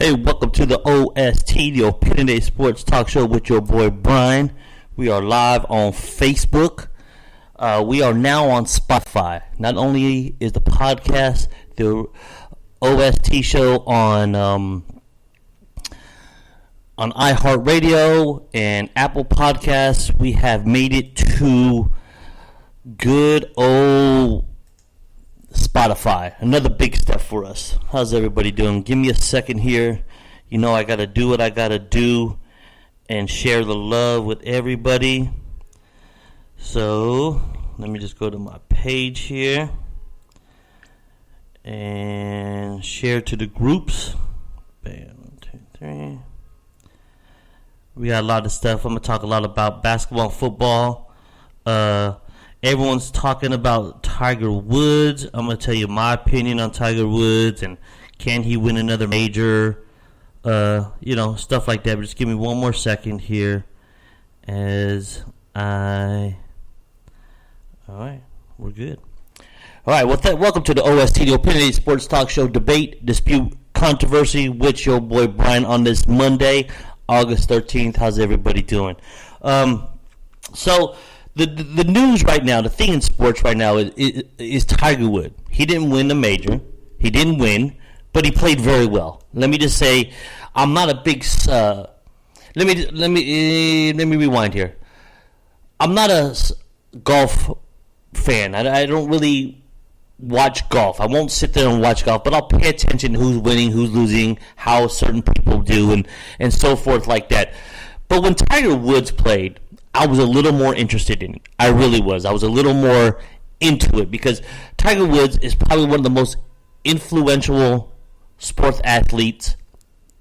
Hey, welcome to the OST, the Opinionated Sports Talk Show with your boy Brian. We are live on Facebook. We are now on Spotify. Not only is the podcast, the OST show on iHeartRadio and Apple Podcasts, we have made it to good old Spotify. Another big step for us. How's everybody doing? Give me a second here. You know I gotta do what I gotta do and share the love with everybody. So let me just go to my page here and share to the groups. Bam, 1, 2, 3. We got a lot of stuff. I'm gonna talk a lot about basketball and football. Everyone's talking about Tiger Woods. I'm going to tell you my opinion on Tiger Woods and can he win another major, stuff like that. But just give me one more second here as All right, we're good. All right, welcome to the OST, the Opinionated Sports Talk Show, debate, dispute, controversy with your boy Brian on this Monday, August 13th. How's everybody doing? The news right now, the thing in sports right now is Tiger Woods. He didn't win the major. He didn't win, but he played very well. Let me just say, I'm not a big. Let me rewind here. I'm not a golf fan. I don't really watch golf. I won't sit there and watch golf, but I'll pay attention to who's winning, who's losing, how certain people do, and so forth like that. But when Tiger Woods played, I was a little more interested in it. I really was. I was a little more into it because Tiger Woods is probably one of the most influential sports athletes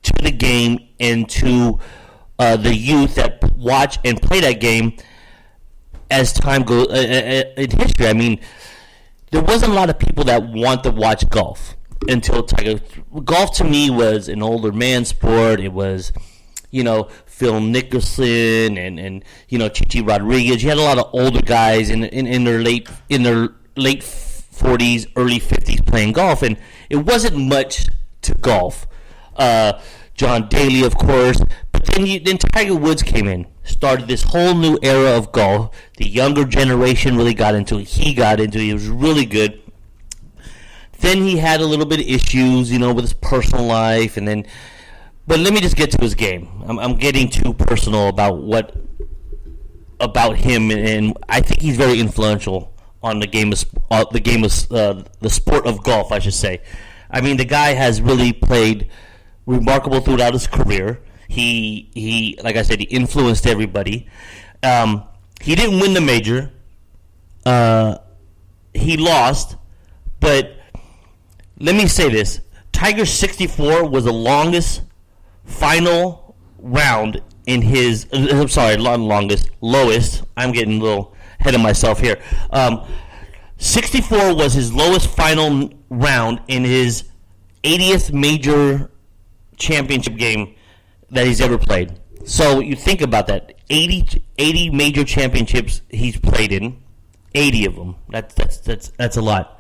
to the game and to the youth that watch and play that game as time goes in history. I mean, there wasn't a lot of people that want to watch golf until Tiger. Golf to me was an older man sport. It was, Phil Nicholson and Chichi Rodriguez. You had a lot of older guys in their late 40s, early 50s playing golf, and it wasn't much to golf. John Daly, of course, but then Tiger Woods came in, started this whole new era of golf. The younger generation really got into it. He got into it. He was really good. Then he had a little bit of issues, with his personal life, But let me just get to his game. I'm getting too personal about him, and I think he's very influential on the sport of golf, I should say. I mean, the guy has really played remarkable throughout his career. He like I said, he influenced everybody. He didn't win the major. He lost, but let me say this: Tiger's 64 was the longest final round in his lowest. I'm getting a little ahead of myself here. 64 was his lowest final round in his 80th major championship game that he's ever played. So you think about that. 80 major championships he's played in. 80 of them. That's a lot.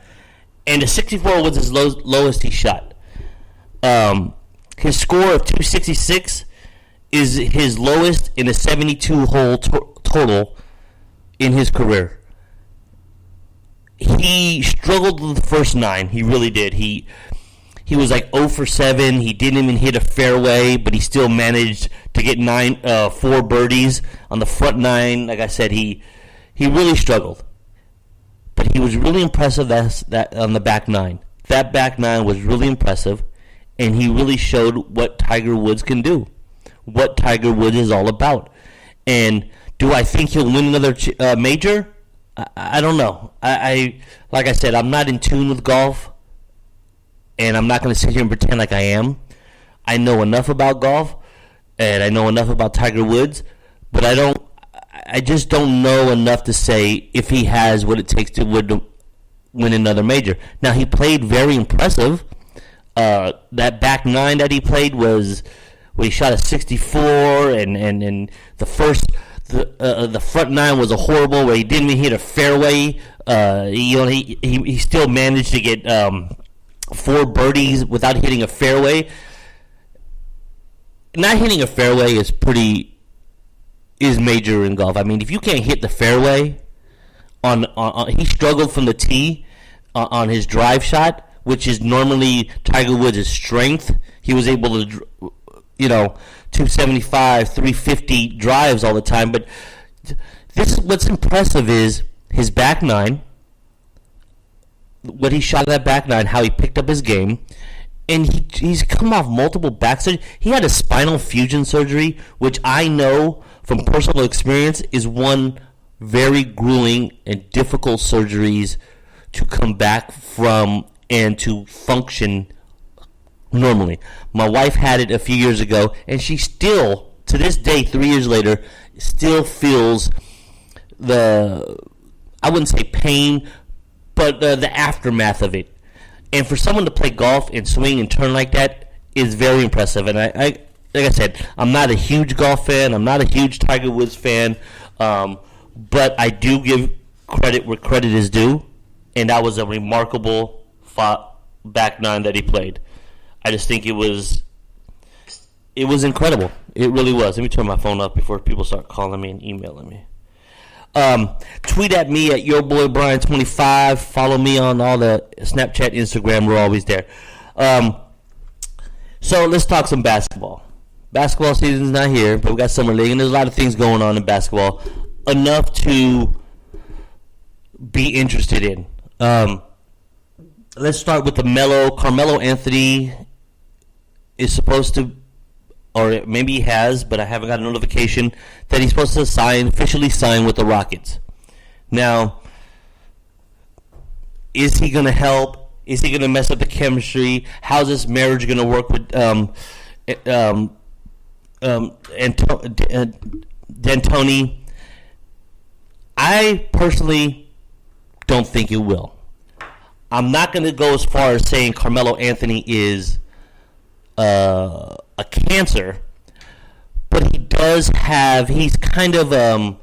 And the 64 was his lowest he shot. His score of 266 is his lowest in a 72-hole total in his career. He struggled with the first 9. He really did. He was like 0 for 7. He didn't even hit a fairway, but he still managed to get 4 birdies on the front 9. Like I said, he really struggled. But he was really impressive that on the back 9. That back 9 was really impressive. And he really showed what Tiger Woods can do, what Tiger Woods is all about. And do I think he'll win another major? I don't know. Like I said, I'm not in tune with golf, and I'm not going to sit here and pretend like I am. I know enough about golf, and I know enough about Tiger Woods, but I just don't know enough to say if he has what it takes to win another major. Now, he played very impressive. That back 9 that he played was where he shot a 64, and the front 9 was a horrible where he didn't even hit a fairway. He still managed to get 4 birdies without hitting a fairway. not hitting a fairway is major in golf. I mean, if you can't hit the fairway on he struggled from the tee on his drive shot, which is normally Tiger Woods' strength. He was able to, 275, 350 drives all the time. But what's impressive is his back nine, what he shot at that back nine, how he picked up his game. And he's come off multiple back surgery. He had a spinal fusion surgery, which I know from personal experience is one very grueling and difficult surgeries to come back from and to function normally. My wife had it a few years ago, and she still, to this day, 3 years later, still feels I wouldn't say pain, but the aftermath of it. And for someone to play golf and swing and turn like that is very impressive. And I like I said, I'm not a huge golf fan. I'm not a huge Tiger Woods fan. But I do give credit where credit is due. And that was a remarkable back nine that he played. I just think it was incredible. It really was. Let me turn my phone up before people start calling me and emailing me. Tweet at me at yourboybrian25. Follow me on all the Snapchat, Instagram. We're always there. So let's talk some basketball. Basketball season's not here, but we got summer league, and there's a lot of things going on in basketball. Enough to be interested in. Let's start with the Melo. Carmelo Anthony is supposed to, or maybe he has, but I haven't got a notification that he's supposed to officially sign with the Rockets. Now, is he going to help? Is he going to mess up the chemistry? How's this marriage going to work with D'Antoni? I personally don't think it will. I'm not going to go as far as saying Carmelo Anthony is a cancer, but he's kind of a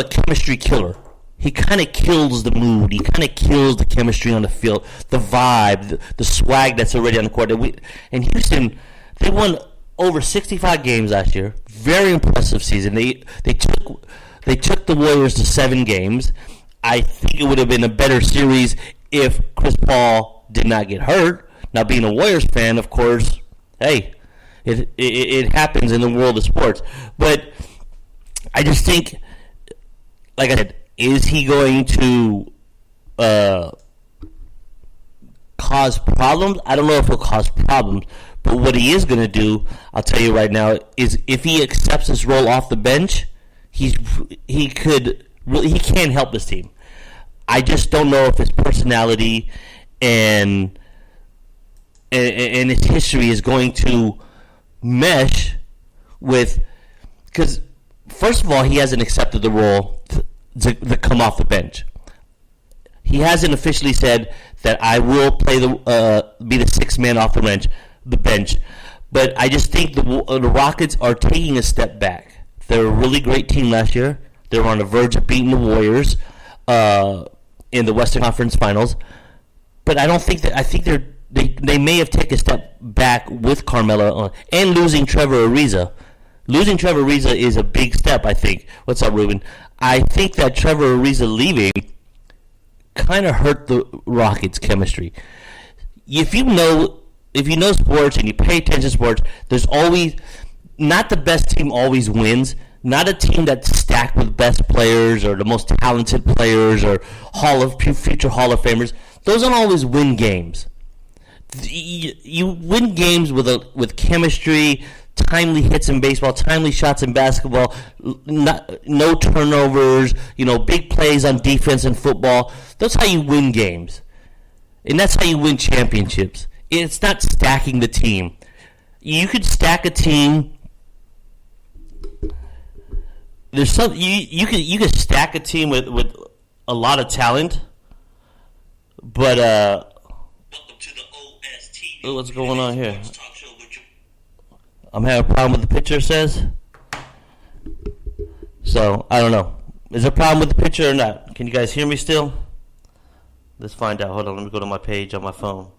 chemistry killer. He kind of kills the mood. He kind of kills the chemistry on the field, the vibe, the swag that's already on the court. And Houston, they won over 65 games last year. Very impressive season. They took the Warriors to 7 games. I think it would have been a better series if Chris Paul did not get hurt. Now, being a Warriors fan, of course, hey, it happens in the world of sports. But I just think, like I said, is he going to cause problems? I don't know if he'll cause problems. But what he is going to do, I'll tell you right now, is if he accepts this role off the bench, he can help this team. I just don't know if his personality and his history is going to mesh with, because first of all, he hasn't accepted the role to come off the bench. He hasn't officially said that I will play be the sixth man off the bench. But I just think the Rockets are taking a step back. They're a really great team last year. They were on the verge of beating the Warriors in the Western Conference Finals. But I don't think that. I think they may have taken a step back with Carmelo and losing Trevor Ariza. Losing Trevor Ariza is a big step, I think. What's up, Ruben? I think that Trevor Ariza leaving kind of hurt the Rockets' chemistry. If you know sports and you pay attention to sports, there's always not the best team always wins. Not a team that's stacked with best players or the most talented players or future Hall of Famers. Those don't always win games. You win games with chemistry, timely hits in baseball, timely shots in basketball, no turnovers, big plays on defense in football. That's how you win games. And that's how you win championships. It's not stacking the team. You could stack a team. There's some you could stack a team with a lot of talent, but welcome to the OST. What's going on here? I'm having a problem with the picture, it says. So I don't know. Is there a problem with the picture or not? Can you guys hear me still? Let's find out. Hold on, let me go to my page on my phone.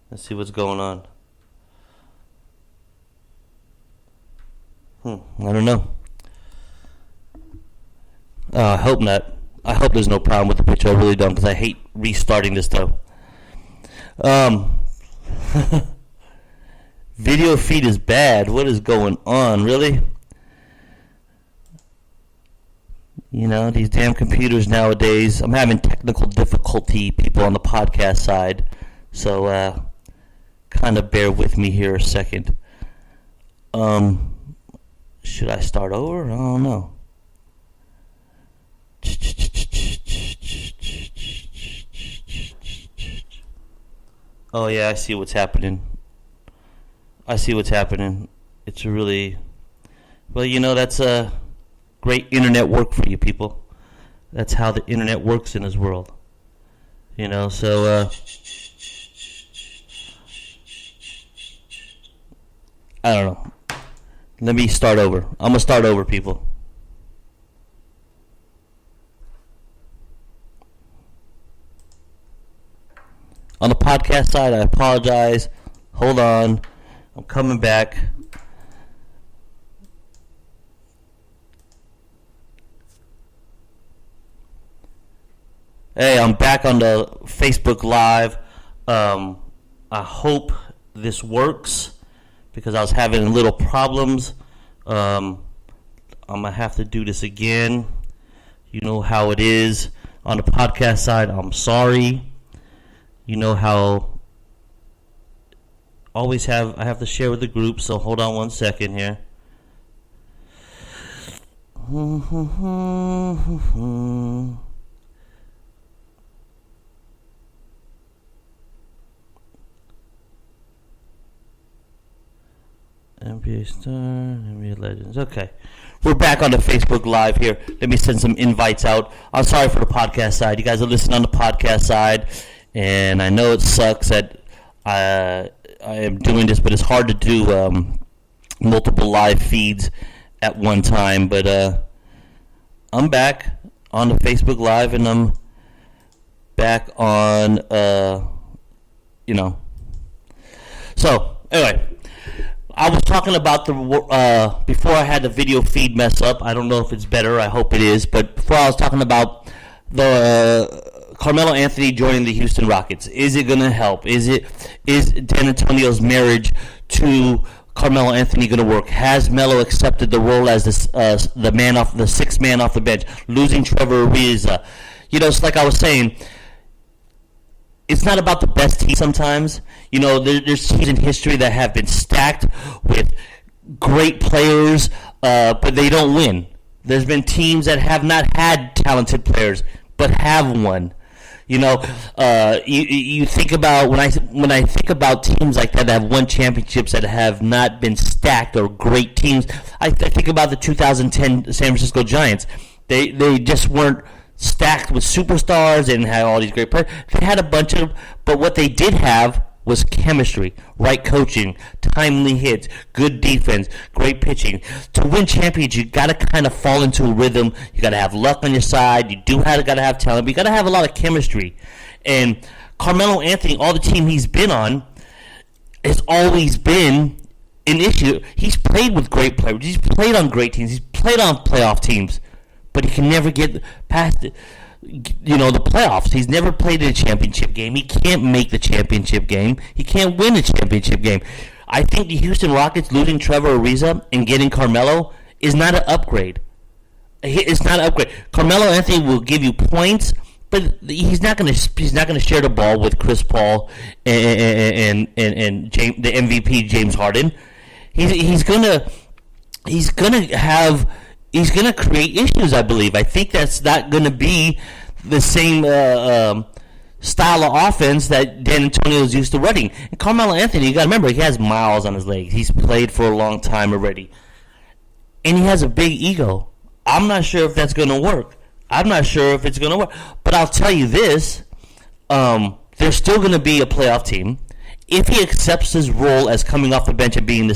Let's see what's going on. I don't know. I hope not. I hope there's no problem with the picture. I really don't, because I hate restarting this stuff. Video feed is bad. What is going on? Really? You know, these damn computers nowadays. I'm having technical difficulty, people on the podcast side. So, kind of bear with me here a second. Should I start over? I don't know. Oh, yeah, I see what's happening. It's really... Well, you know, that's a great internet work for you people. That's how the internet works in this world. You know, so... I don't know. Let me start over. I'm going to start over, people. On the podcast side, I apologize. Hold on. I'm coming back. Hey, I'm back on the Facebook Live. I hope this works, because I was having little problems. I'm going to have to do this again. You know how it is. On the podcast side, I'm sorry. You know how I have to share with the group, so hold on one second here. NBA Star, NBA Legends. Okay. We're back on the Facebook Live here. Let me send some invites out. I'm sorry for the podcast side. You guys are listening on the podcast side. And I know it sucks that I am doing this, but it's hard to do multiple live feeds at one time. But I'm back on the Facebook Live, and I'm back on, So, anyway, I was talking about before I had the video feed mess up. I don't know if it's better. I hope it is. But before I was talking about the... Carmelo Anthony joining the Houston Rockets. Is it going to help? Is Dan Antonio's marriage to Carmelo Anthony going to work? Has Melo accepted the role as the sixth man off the bench, losing Trevor Ariza? You know, it's like I was saying, it's not about the best team sometimes. You know, there's teams in history that have been stacked with great players, but they don't win. There's been teams that have not had talented players, but have won. You know, you think about when I think about teams like that have won championships that have not been stacked or great teams. I think about the 2010 San Francisco Giants. They just weren't stacked with superstars and had all these great players. They had a bunch of, but what they did have was chemistry, right coaching, timely hits, good defense, great pitching. To win championships, you got to kind of fall into a rhythm. You got to have luck on your side. You got to have talent, but you got to have a lot of chemistry. And Carmelo Anthony, all the team he's been on, has always been an issue. He's played with great players. He's played on great teams. He's played on playoff teams, but he can never get past it. You know, the playoffs. He's never played in a championship game. He can't make the championship game. He can't win a championship game. I think the Houston Rockets losing Trevor Ariza and getting Carmelo is not an upgrade. It's not an upgrade. Carmelo Anthony will give you points, but he's not going to share the ball with Chris Paul and James, the MVP James Harden. He's going to create issues, I believe. I think that's not going to be the same style of offense that Dan Antonio is used to running. And Carmelo Anthony, you got to remember, he has miles on his legs. He's played for a long time already. And he has a big ego. I'm not sure if that's going to work. I'm not sure if it's going to work. But I'll tell you this. There's still going to be a playoff team. If he accepts his role as coming off the bench and being the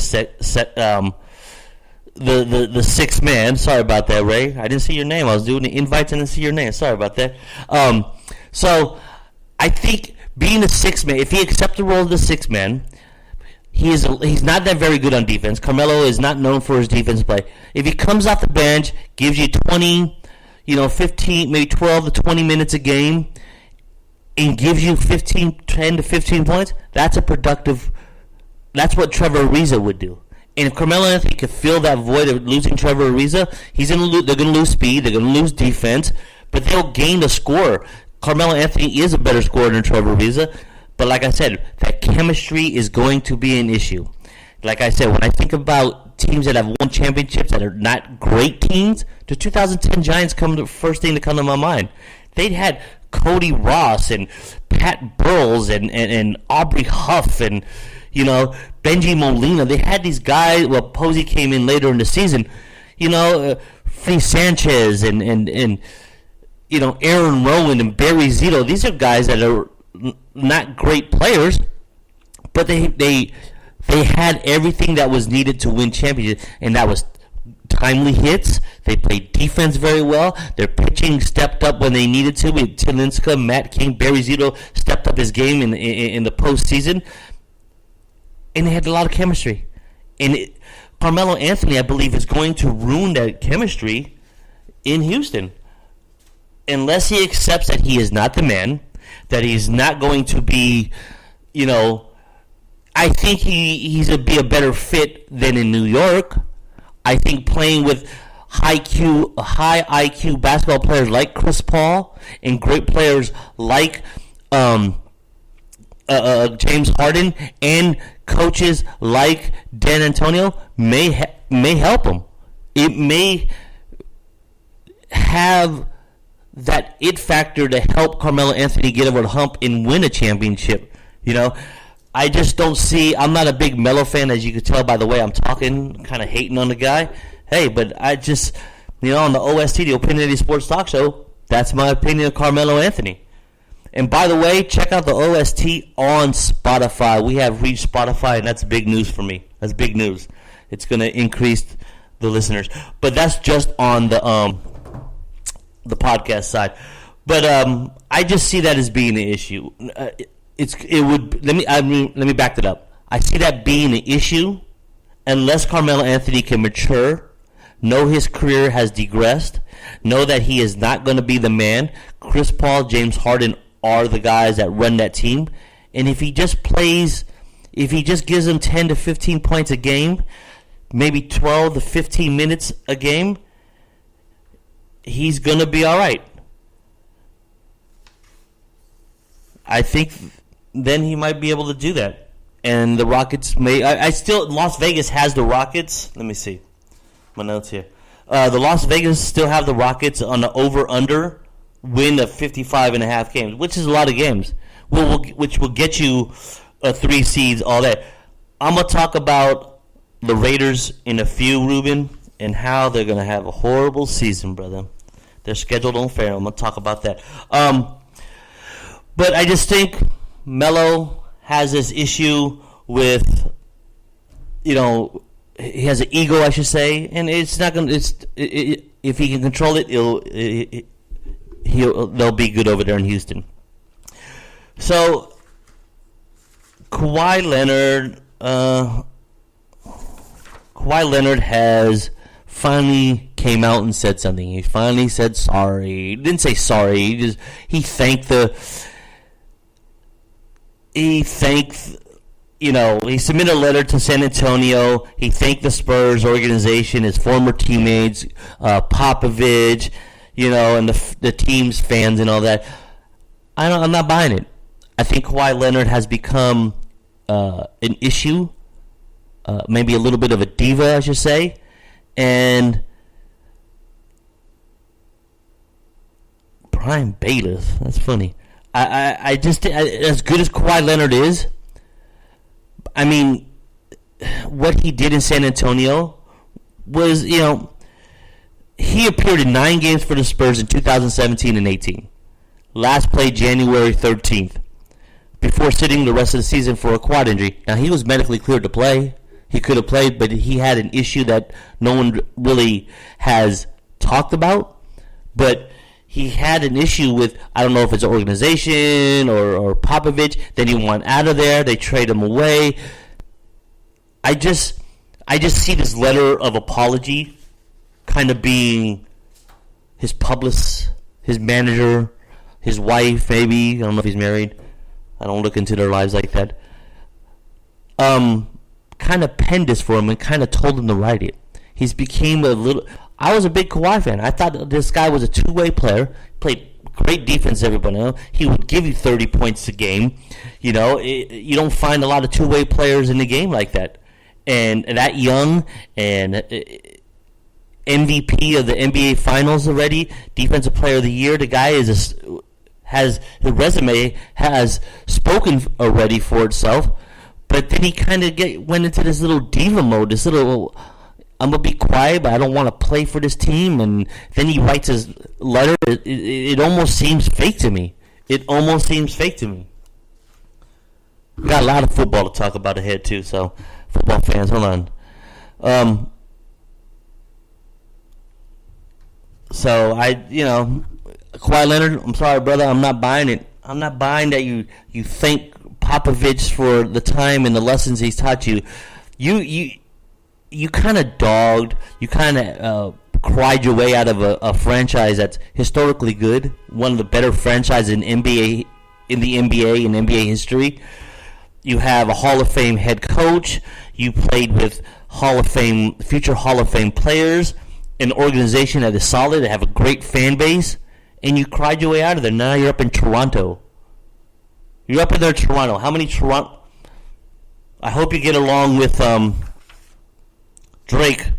sixth man. Sorry about that, Ray. I didn't see your name. I was doing the invites and didn't see your name. Sorry about that. So I think being the sixth man, if he accepts the role of the sixth man, He's not that very good on defense. Carmelo is not known for his defense play. If he comes off the bench, gives you 20, 15, maybe 12 to 20 minutes a game, and gives you 10 to 15 points, that's what Trevor Ariza would do. And if Carmelo Anthony could fill that void of losing Trevor Ariza, they're going to lose speed, they're going to lose defense, but they'll gain the score. Carmelo Anthony is a better scorer than Trevor Ariza, but like I said, that chemistry is going to be an issue. Like I said, when I think about teams that have won championships that are not great teams, the 2010 Giants come the first thing to come to my mind. They'd had Cody Ross and Pat Burles and Aubrey Huff and Benji Molina. They had these guys. Well, Posey came in later in the season. Free Sanchez and Aaron Rowan and Barry Zito. These are guys that are not great players, but they had everything that was needed to win championships, and that was timely hits. They played defense very well. Their pitching stepped up when they needed to. We had Tielinska, Matt King, Barry Zito stepped up his game in the postseason, and they had a lot of chemistry. And Carmelo Anthony, I believe, is going to ruin that chemistry in Houston unless he accepts that he is not the man, that he's not going to be, I think he's going to be a better fit than in New York. I think playing with high IQ basketball players like Chris Paul and great players like James Harden and coaches like Dan Antonio may help him. It may have that it factor to help Carmelo Anthony get over the hump and win a championship. I just don't see. I'm not a big Melo fan, as you can tell by the way I'm talking, kind of hating on the guy. Hey, but I just, on the OST, the Opinionated Sports Talk Show, that's my opinion of Carmelo Anthony. And by the way, check out the OST on Spotify. We have reached Spotify, and that's big news for me. That's big news. It's going to increase the listeners. But that's just on the podcast side. But I just see that as being an issue. Let me back that up. I see that being an issue unless Carmelo Anthony can mature, know his career has digressed, know that he is not going to be the man. Chris Paul, James Harden are the guys that run that team, and if he just gives them 10 to 15 points a game, maybe 12 to 15 minutes a game, he's going to be all right. I think then he might be able to do that. And the Rockets may... Las Vegas has the Rockets. Let me see. My notes here. The Las Vegas still have the Rockets on the over-under win of 55.5 games, which is a lot of games, which will get you 3 seeds, all that. I'm going to talk about the Raiders in a few, Ruben, and how they're going to have a horrible season, brother. Their schedule don't fair. I'm going to talk about that. But I just think Melo has this issue with, he has an ego, I should say, and it's not going to, if he can control it, they'll be good over there in Houston. So, Kawhi Leonard has finally came out and said something. He finally said sorry. He didn't say sorry. He thanked he submitted a letter to San Antonio. He thanked the Spurs organization, his former teammates, Popovich, and the team's fans and all that. I'm not buying it. I think Kawhi Leonard has become an issue, maybe a little bit of a diva, I should say, and Brian Bailiff. That's funny. I just, as good as Kawhi Leonard is, I mean, what he did in San Antonio was, he appeared in 9 games for the Spurs in 2017 and 18. Last played January 13th, before sitting the rest of the season for a quad injury. Now, he was medically cleared to play. He could have played, but he had an issue that no one really has talked about. But he had an issue with, I don't know if it's an organization or Popovich. Then he went out of there. They trade him away. I just see this letter of apology kind of being his publicist, his manager, his wife, maybe. I don't know if he's married. I don't look into their lives like that. Kind of penned this for him and kind of told him to write it. He's became a little. I was a big Kawhi fan. I thought this guy was a two-way player. Played great defense. Everybody know he would give you 30 points a game. You don't find a lot of two-way players in the game like that. And that young and MVP of the NBA Finals already, Defensive Player of the Year. The guy has his resume has spoken already for itself. But then he kind of went into this little diva mode, this little, I'm going to be quiet, but I don't want to play for this team. And then he writes his letter. It almost seems fake to me. We got a lot of football to talk about ahead, too. So, football fans, hold on. Kawhi Leonard, I'm sorry, brother, I'm not buying it. I'm not buying that you thank Popovich for the time and the lessons he's taught you. You kind of dogged, you kind of cried your way out of a franchise that's historically good, one of the better franchises in the NBA and NBA history. You have a Hall of Fame head coach. You played with future Hall of Fame players, an organization that is solid, that have a great fan base, and you cried your way out of there. Now you're up in Toronto. You're up in there, Toronto. How many Toronto? I hope you get along with Drake.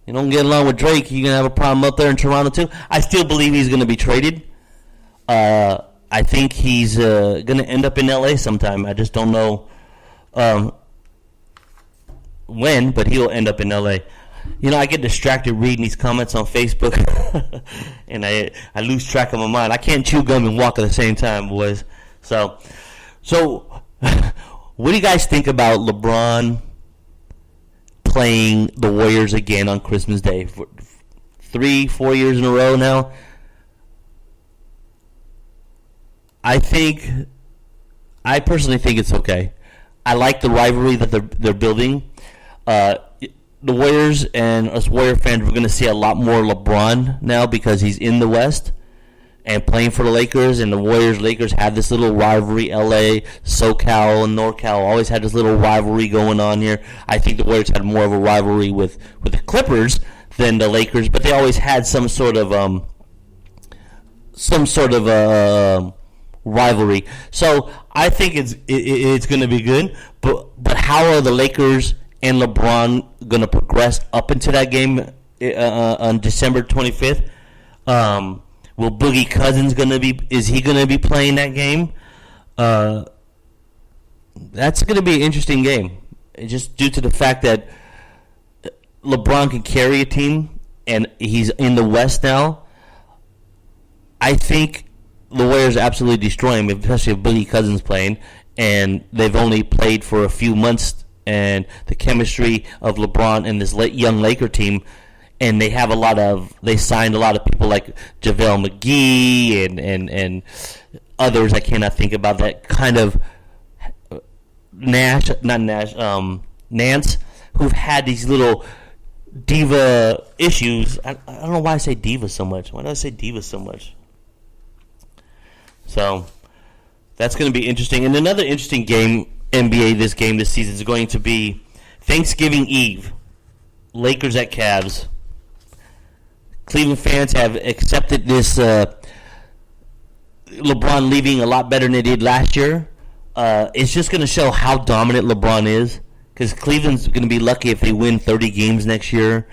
You don't get along with Drake, you're going to have a problem up there in Toronto too. I still believe he's going to be traded. I think he's going to end up in LA sometime. I just don't know when, but he'll end up in LA. I get distracted reading these comments on Facebook, and I lose track of my mind. I can't chew gum and walk at the same time, boys. So what do you guys think about LeBron playing the Warriors again on Christmas Day for 3-4 years in a row now? I personally think it's okay. I like the rivalry that they're building. The Warriors and us Warrior fans, we're going to see a lot more LeBron now because he's in the West and playing for the Lakers, and the Lakers have this little rivalry. LA, SoCal, and NorCal always had this little rivalry going on here. I think the Warriors had more of a rivalry with the Clippers than the Lakers, but they always had some sort of rivalry. So I think it's going to be good. But how are the Lakers and LeBron going to progress up into that game on December 25th? Will Boogie Cousins is he going to be playing that game? That's going to be an interesting game. Just due to the fact that LeBron can carry a team and he's in the West now. I think the Warriors absolutely destroy him, especially if Boogie Cousins playing, and they've only played for a few months, and the chemistry of LeBron and this young Laker team. And they signed a lot of people like JaVale McGee and others I cannot think about that kind of Nance, who've had these little diva issues. I don't know why I say diva so much. Why do I say diva so much? So that's going to be interesting. And another interesting game, NBA this season is going to be Thanksgiving Eve. Lakers at Cavs. Cleveland fans have accepted this LeBron leaving a lot better than they did last year. It's just going to show how dominant LeBron is, because Cleveland's going to be lucky if they win 30 games next year.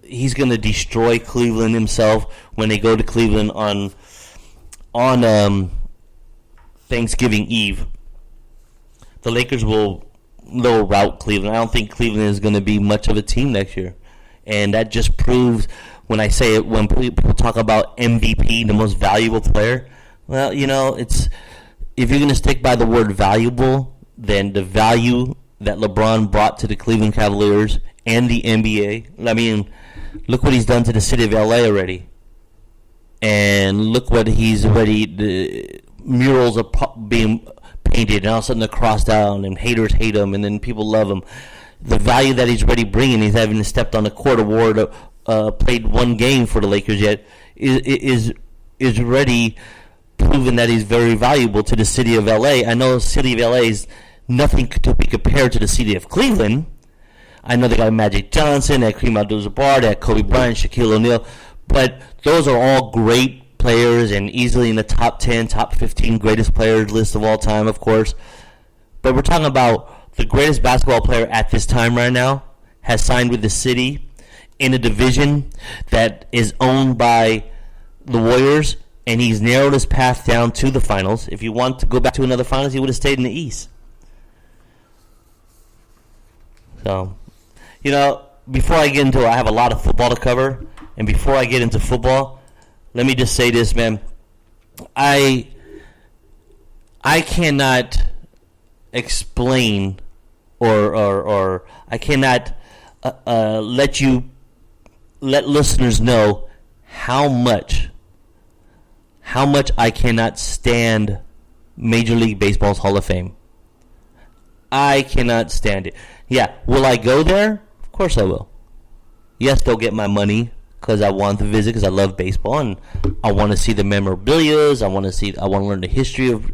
He's going to destroy Cleveland himself when they go to Cleveland on Thanksgiving Eve. The Lakers will rout Cleveland. I don't think Cleveland is going to be much of a team next year. And that just proves when people talk about MVP, the most valuable player. Well, it's if you're going to stick by the word valuable, then the value that LeBron brought to the Cleveland Cavaliers and the NBA. I mean, look what he's done to the city of LA already. And look what he's already. The murals are being tainted, and all of a sudden they're crossed down, and haters hate him, and then people love him. The value that he's already bringing, he's having stepped on the court award, played one game for the Lakers yet, is already proven that he's very valuable to the city of LA. I know the city of LA is nothing to be compared to the city of Cleveland. I know they got Magic Johnson, they had Kareem Abdul-Jabbar, they had Kobe Bryant, Shaquille O'Neal, but those are all great players and easily in the top 10, top 15 greatest players list of all time, of course. But we're talking about the greatest basketball player at this time right now has signed with the city in a division that is owned by the Warriors, and he's narrowed his path down to the finals. If you want to go back to another finals, he would have stayed in the East. So, before I get into it, I have a lot of football to cover, and before I get into football, let me just say this, man. I cannot explain or I cannot let listeners know how much I cannot stand Major League Baseball's Hall of Fame. I cannot stand it. Yeah, will I go there? Of course I will. Yes, they'll get my money because I want to visit because I love baseball and I want to see the memorabilia. I want to learn the history of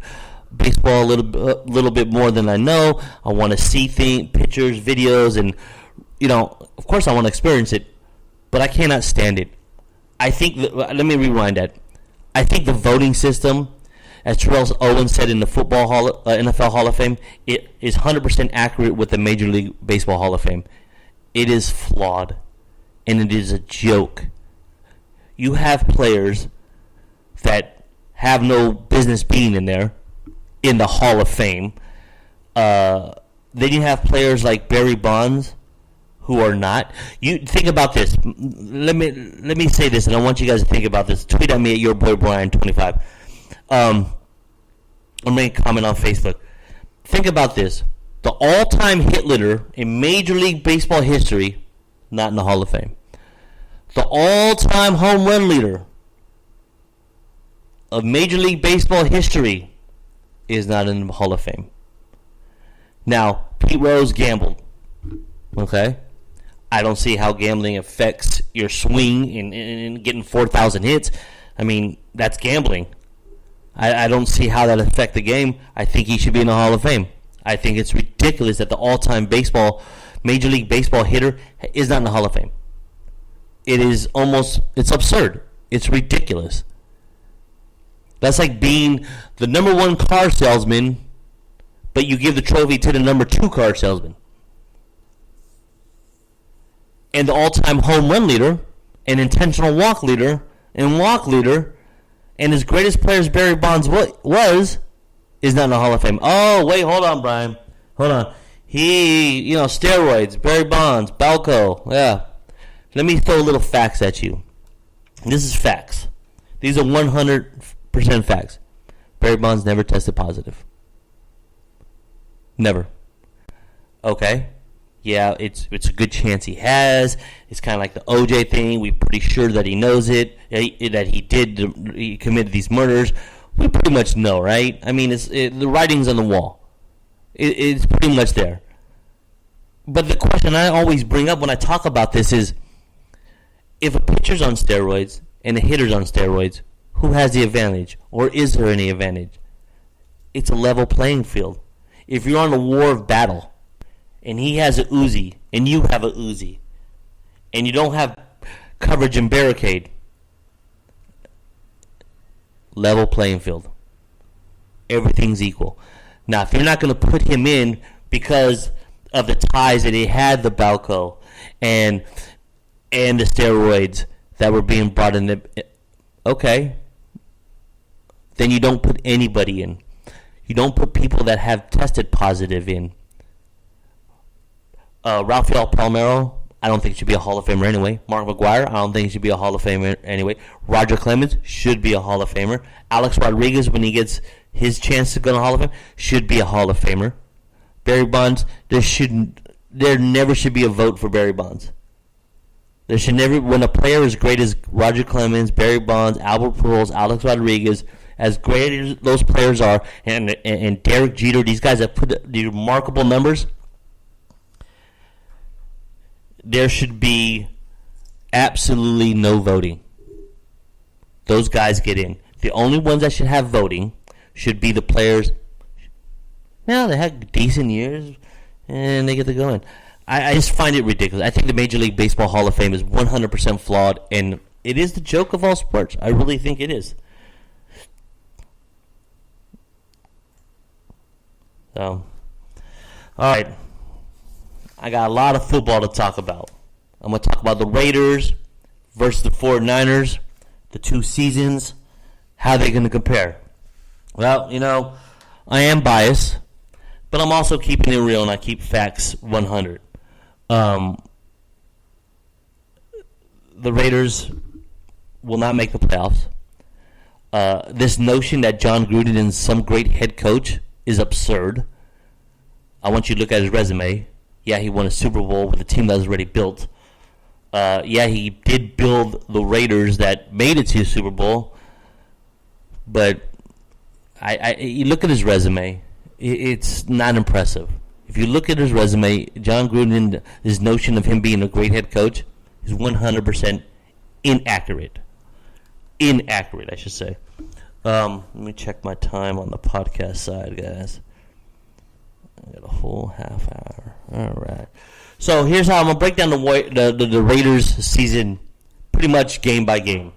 baseball a little bit more than I know. I want to see pictures, videos, and of course I want to experience it, but I cannot stand it. I think let me rewind that. I think the voting system, as Terrell Owens said in the NFL Hall of Fame, it is 100% accurate with the Major League Baseball Hall of Fame. It is flawed, and it is a joke. You have players that have no business being in there, in the Hall of Fame. Then you have players like Barry Bonds who are not. You think about this. Let me say this, and I want you guys to think about this. Tweet at me at your boy Brian25. Or make a comment on Facebook. Think about this. The all-time hit leader in Major League Baseball history, not in the Hall of Fame. The all-time home run leader of Major League Baseball history is not in the Hall of Fame. Now, Pete Rose gambled. Okay? I don't see how gambling affects your swing in getting 4,000 hits. I mean, that's gambling. I don't see how that affects the game. I think he should be in the Hall of Fame. I think it's ridiculous that the all-time Major League Baseball hitter is not in the Hall of Fame. It's absurd. It's ridiculous. That's like being the number one car salesman, but you give the trophy to the number 2 car salesman. And the all-time home run leader, and intentional walk leader, and his greatest players Barry Bonds is not in the Hall of Fame. Oh, wait, hold on, Brian. Hold on. Steroids, Barry Bonds, Balco, yeah. Let me throw little facts at you. This is facts. These are 100% facts. Barry Bonds never tested positive. Never. Okay. Yeah, it's a good chance he has. It's kind of like the OJ thing. We're pretty sure that he knows it, that he committed these murders. We pretty much know, right? I mean, the writing's on the wall. It's pretty much there. But the question I always bring up when I talk about this is, if a pitcher's on steroids and a hitter's on steroids, who has the advantage? Or is there any advantage? It's a level playing field. If you're on a war of battle, and he has a Uzi, and you have a Uzi, and you don't have coverage and barricade, level playing field. Everything's equal. Now, if you're not going to put him in because of the ties that he had, the Balco, and the steroids that were being brought in, okay, then you don't put anybody in. You don't put people that have tested positive in. Rafael Palmeiro, I don't think he should be a Hall of Famer anyway. Mark McGwire, I don't think he should be a Hall of Famer anyway. Roger Clemens should be a Hall of Famer. Alex Rodriguez, when he gets his chance to go to the Hall of Fame, should be a Hall of Famer. Barry Bonds, there never should be a vote for Barry Bonds. There should never, when a player as great as Roger Clemens, Barry Bonds, Albert Pujols, Alex Rodriguez, as great as those players are, and Derek Jeter, these guys have put the remarkable numbers, there should be absolutely no voting. Those guys get in. The only ones that should have voting should be the players. Now they had decent years, and they get to go in. I just find it ridiculous. I think the Major League Baseball Hall of Fame is 100% flawed, and it is the joke of all sports. I really think it is. So, all right. I got a lot of football to talk about. I'm going to talk about the Raiders versus the 49ers, the 2 seasons, how they're going to compare. Well, I am biased, but I'm also keeping it real, and I keep facts 100. The Raiders will not make the playoffs. This notion that John Gruden is some great head coach is absurd. I want you to look at his resume. Yeah, he won a Super Bowl with a team that was already built. Yeah, he did build the Raiders that made it to the Super Bowl. But you look at his resume, it's not impressive. If you look at his resume, John Gruden, his notion of him being a great head coach is 100% inaccurate. Inaccurate, I should say. Let me check my time on the podcast side, guys. I got a whole half hour. All right. So here's how I'm going to break down the Raiders season pretty much game by game.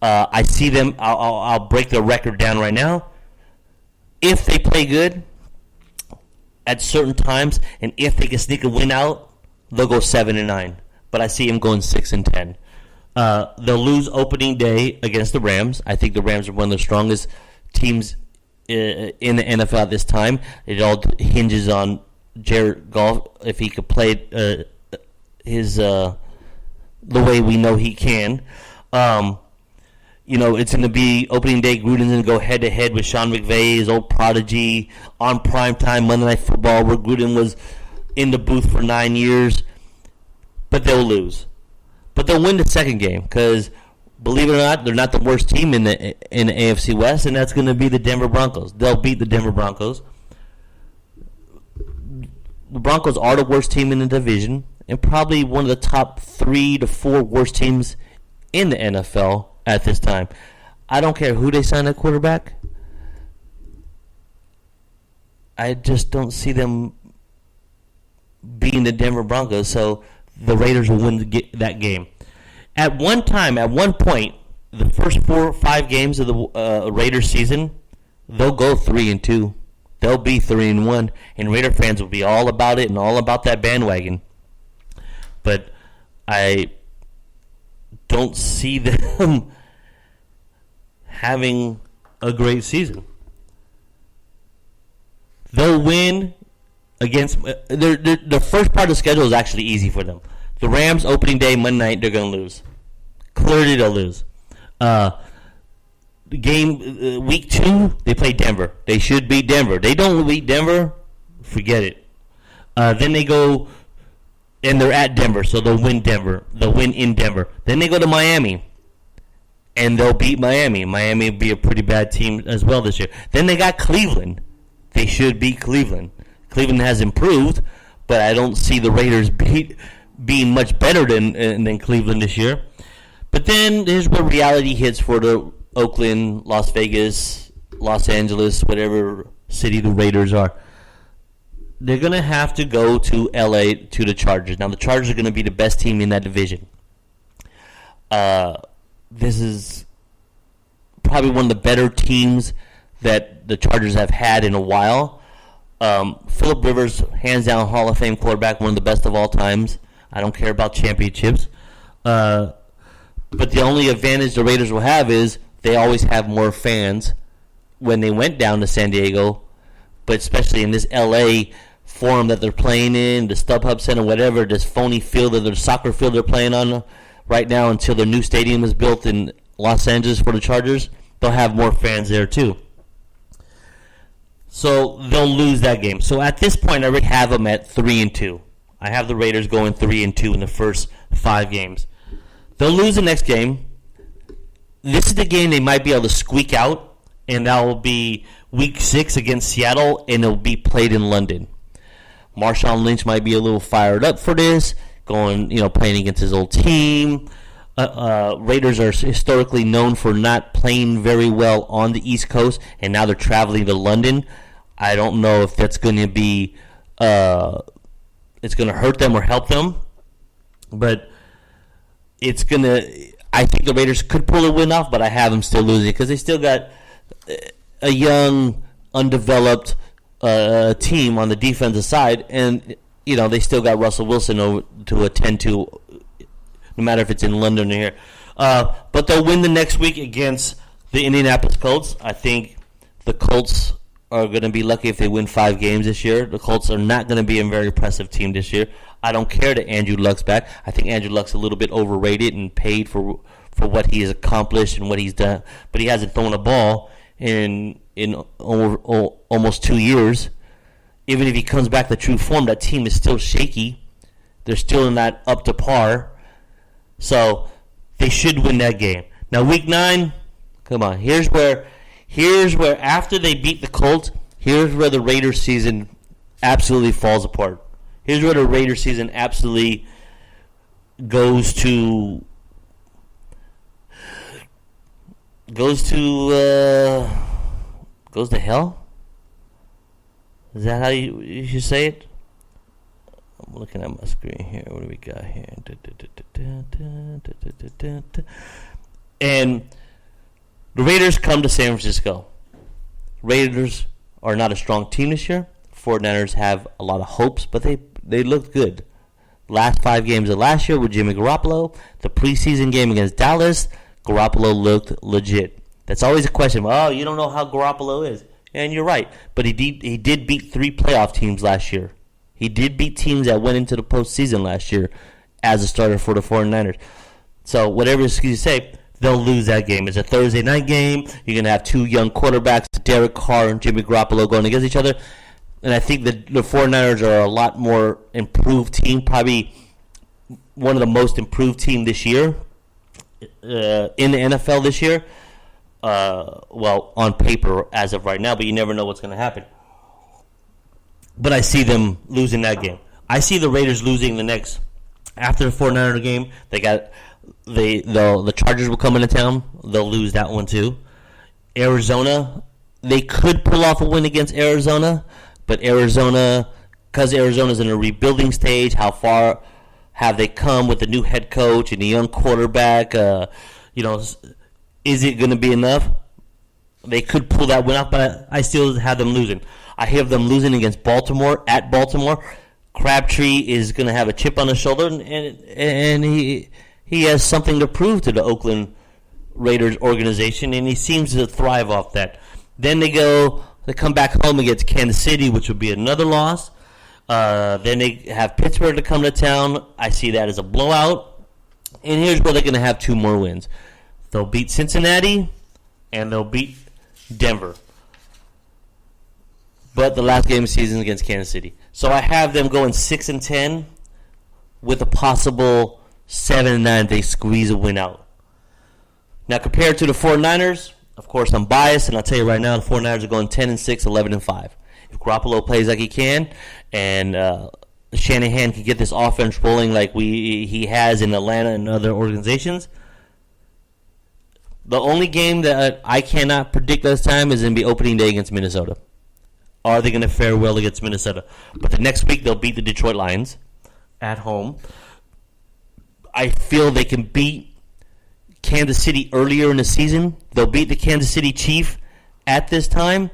I see them. I'll break their record down right now. If they play good at certain times, and if they can sneak a win out, they'll go 7-9. But I see them going 6-10. They'll lose opening day against the Rams. I think the Rams are one of the strongest teams in the NFL at this time. It all hinges on Jared Goff, if he could play the way we know he can. It's going to be opening day. Gruden's going to go head-to-head with Sean McVay, his old prodigy, on primetime Monday Night Football, where Gruden was in the booth for 9 years. But they'll lose. But they'll win the second game because, believe it or not, they're not the worst team in the AFC West, and that's going to be the Denver Broncos. They'll beat the Denver Broncos. The Broncos are the worst team in the division and probably one of the top 3 to 4 worst teams in the NFL at this time. I don't care who they sign at quarterback. I just don't see them beating the Denver Broncos, so the Raiders will win that game. At one point, the first 4 or 5 games of the Raiders season, they'll go 3-2. They'll be 3-1, and Raider fans will be all about it and all about that bandwagon. But I don't see them having a great season. They'll win against the first part of the schedule is actually easy for them. The Rams opening day Monday night, they're going to lose. Clearly, they'll lose. Game week 2, they play Denver. They should beat Denver. They don't beat Denver, forget it. Then they go, and they're at Denver, so they'll win Denver. They'll win in Denver. Then they go to Miami, and they'll beat Miami. Miami will be a pretty bad team as well this year. Then they got Cleveland. They should beat Cleveland. Cleveland has improved, but I don't see the Raiders being much better than Cleveland this year. But then here's where reality hits for the Oakland, Las Vegas, Los Angeles, whatever city the Raiders are. They're going to have to go to L.A. to the Chargers. Now, the Chargers are going to be the best team in that division. This is probably one of the better teams that the Chargers have had in a while. Phillip Rivers, hands down Hall of Fame quarterback, one of the best of all times. I don't care about championships. But the only advantage the Raiders will have is they always have more fans when they went down to San Diego, but especially in this L.A. forum that they're playing in, the StubHub Center, whatever, this phony field, their soccer field they're playing on right now until their new stadium is built in Los Angeles for the Chargers, they'll have more fans there too. So they'll lose that game. So at this point, I already have them at 3-2. I have the Raiders going 3-2 in the first 5 games. They'll lose the next game. This is the game they might be able to squeak out and that will be Week 6 against Seattle, and it will be played in London. Marshawn Lynch might be a little fired up for this, playing against his old team. Raiders are historically known for not playing very well on the East Coast, and now they're traveling to London. I don't know if that's going to be it's going to hurt them or help them, but it's going to. I think the Raiders could pull a win off, but I have them still losing because they still got a young, undeveloped team on the defensive side, and they still got Russell Wilson to attend to, no matter if it's in London or here. But they'll win the next week against the Indianapolis Colts. I think the Colts are going to be lucky if they win 5 games this year. The Colts are not going to be a very impressive team this year. I don't care that Andrew Luck's back. I think Andrew Luck's a little bit overrated and paid for what he has accomplished and what he's done, but he hasn't thrown a ball in almost 2 years. Even if he comes back to true form, that team is still shaky. They're still not up to par. So they should win that game. Now Week 9, come on. Here's where after they beat the Colts, here's where the Raiders season absolutely falls apart. Here's where the Raiders season absolutely goes to hell? Is that how you should say it? I'm looking at my screen here. What do we got here? And the Raiders come to San Francisco. Raiders are not a strong team this year. 49ers have a lot of hopes, but they looked good. Last 5 games of last year with Jimmy Garoppolo, the preseason game against Dallas, Garoppolo looked legit. That's always a question. Oh, you don't know how Garoppolo is. And you're right. But he did beat 3 playoff teams last year. He did beat teams that went into the postseason last year as a starter for the 49ers. So whatever excuse you say, they'll lose that game. It's a Thursday night game. You're going to have 2 young quarterbacks, Derek Carr and Jimmy Garoppolo, going against each other. And I think the 49ers are a lot more improved team, probably one of the most improved team this year in the NFL this year. Well, on paper as of right now, but you never know what's going to happen. But I see them losing that game. I see the Raiders losing the next after the 49er game. The Chargers will come into town. They'll lose that one too. Arizona, they could pull off a win against Arizona, but Arizona, because Arizona's in a rebuilding stage, how far have they come with the new head coach and the young quarterback? Is it going to be enough? They could pull that win off, but I still have them losing. I have them losing against Baltimore, at Baltimore. Crabtree is going to have a chip on his shoulder, and he has something to prove to the Oakland Raiders organization, and he seems to thrive off that. Then they come back home against Kansas City, which would be another loss. Then they have Pittsburgh to come to town. I see that as a blowout. And here's where they're going to have 2 more wins. They'll beat Cincinnati, and they'll beat Denver. But the last game of the season is against Kansas City. So I have them going 6-10 with a possible 7-9 if they squeeze a win out. Now, compared to the 49ers, of course, I'm biased, and I'll tell you right now, the 49ers are going 10-6, 11-5. If Garoppolo plays like he can, and Shanahan can get this offense rolling like he has in Atlanta and other organizations, the only game that I cannot predict this time is going to be opening day against Minnesota. Are they going to fare well against Minnesota? But the next week, they'll beat the Detroit Lions at home. I feel they can beat Kansas City earlier in the season. They'll beat the Kansas City Chiefs at this time.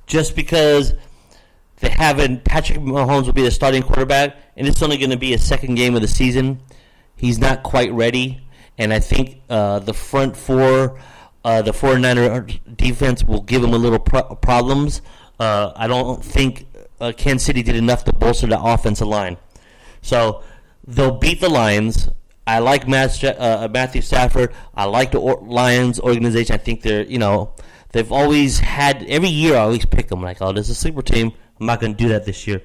Just because they haven't, Patrick Mahomes will be the starting quarterback, and it's only going to be a second game of the season. He's not quite ready. And I think the front four, the 49er defense will give him a little problems. I don't think Kansas City did enough to bolster the offensive line. So they'll beat the Lions. I like Matthew Stafford. I like the Lions organization. I think they've always had, every year I always pick them. Like, this is a sleeper team. I'm not going to do that this year.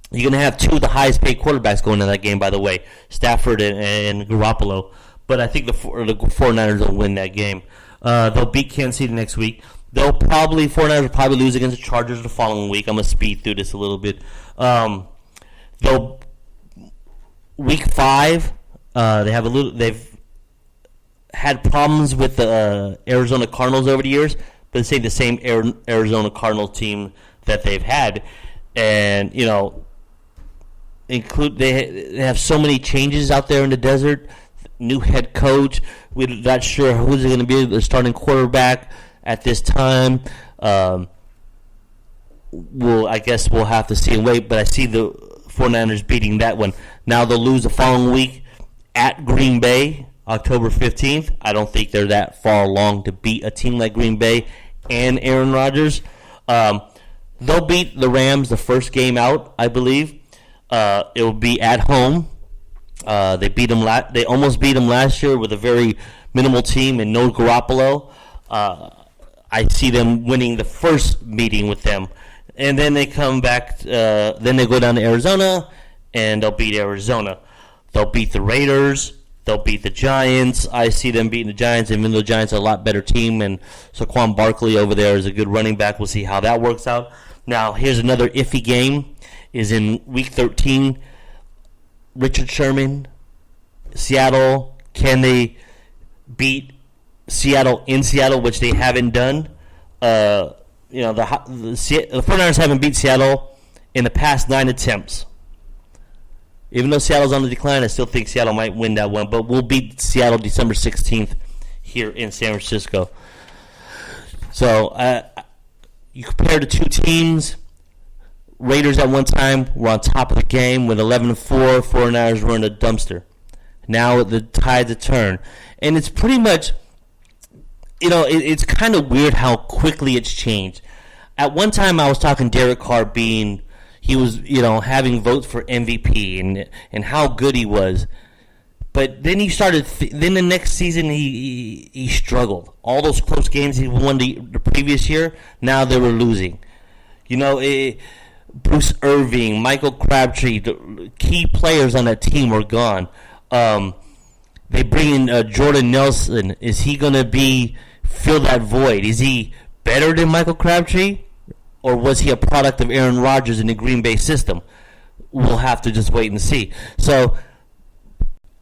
You're going to have 2 of the highest paid quarterbacks going in that game, by the way, Stafford and Garoppolo. But I think the 49ers will win that game. They'll beat Kansas City next week. 49ers will probably lose against the Chargers the following week. I'm gonna speed through this a little bit. They'll week 5. They've had problems with the Arizona Cardinals over the years, but it's the same Arizona Cardinals team that they've had, and they have so many changes out there in the desert. New head coach. We're not sure who's going to be the starting quarterback at this time. I guess we'll have to see and wait, but I see the 49ers beating that one. Now they'll lose the following week at Green Bay, October 15th. I don't think they're that far along to beat a team like Green Bay and Aaron Rodgers. They'll beat the Rams the first game out, I believe. It will be at home. They almost beat them last year with a very minimal team and no Garoppolo. I see them winning the first meeting with them, and then they come back. Then they go down to Arizona, and they'll beat Arizona. They'll beat the Raiders. They'll beat the Giants. I see them beating the Giants, even though the Giants are a lot better team, and Saquon Barkley over there is a good running back. We'll see how that works out. Now, here's another iffy game. Is in Week 13. Richard Sherman, Seattle. Can they beat Seattle in Seattle, which they haven't done? The 49ers haven't beat Seattle in the past 9 attempts. Even though Seattle's on the decline, I still think Seattle might win that one. But we'll beat Seattle December 16th here in San Francisco. So you compare the two teams. Raiders at one time were on top of the game with 11-4. 49ers were in a dumpster. Now the tides have turned. And it's pretty much, it's kind of weird how quickly it's changed. At one time I was talking Derek Carr he was having votes for MVP and how good he was. But then he started, then the next season he struggled. All those close games he won the previous year, now they were losing. Bruce Irving, Michael Crabtree, the key players on that team were gone. They bring in Jordan Nelson. Is he going to fill that void? Is he better than Michael Crabtree? Or was he a product of Aaron Rodgers in the Green Bay system? We'll have to just wait and see. So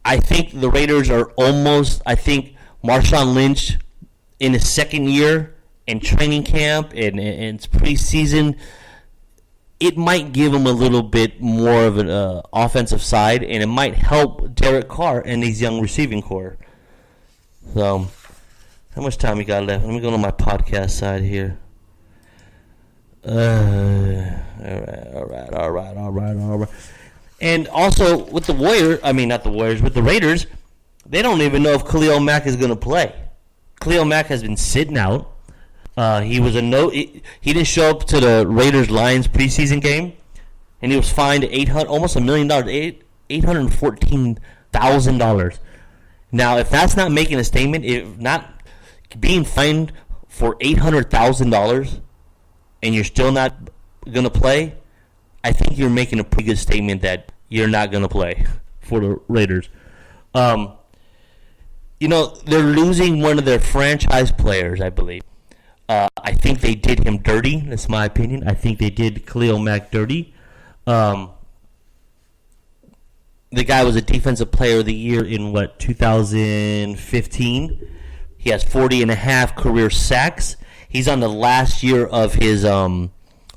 I think the Raiders are I think Marshawn Lynch in his second year in training camp and it's preseason, it might give him a little bit more of an offensive side, and it might help Derek Carr and his young receiving core. So, how much time we got left? Let me go to my podcast side here. All right. And also, with the with the Raiders, they don't even know if Khalil Mack is going to play. Khalil Mack has been sitting out. He didn't show up to the Raiders-Lions preseason game, and he was fined almost $1 million, $814,000. Now, if that's not making a statement, if not being fined for $800,000, and you're still not going to play, I think you're making a pretty good statement that you're not going to play for the Raiders. They're losing one of their franchise players, I believe. I think they did him dirty. That's my opinion. I think they did Khalil Mack dirty. The guy was a defensive player of the year in 2015. He has 40.5 career sacks. He's on the last year of his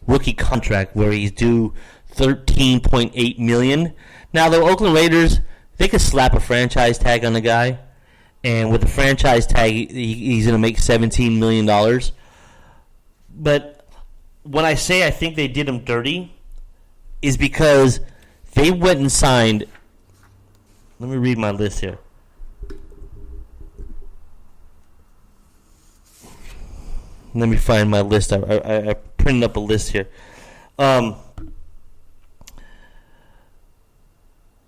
rookie contract where he's due $13.8 million. Now the Oakland Raiders, they could slap a franchise tag on the guy, and with the franchise tag, he's going to make $17 million. But when I say I think they did him dirty, is because they went and signed. Let me read my list here. Let me find my list. I printed up a list here.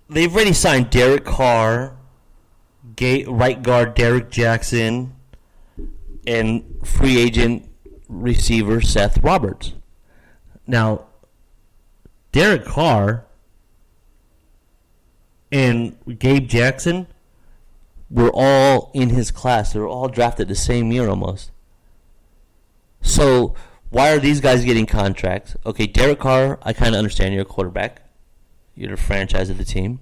They've already signed Derek Carr, right guard Derek Jackson, and free agent receiver Seth Roberts. Now, Derek Carr and Gabe Jackson, were all in his class. They were all drafted the same year almost. So why are these guys getting contracts? Okay, Derek Carr, I kind of understand you're a quarterback. You're the franchise of the team.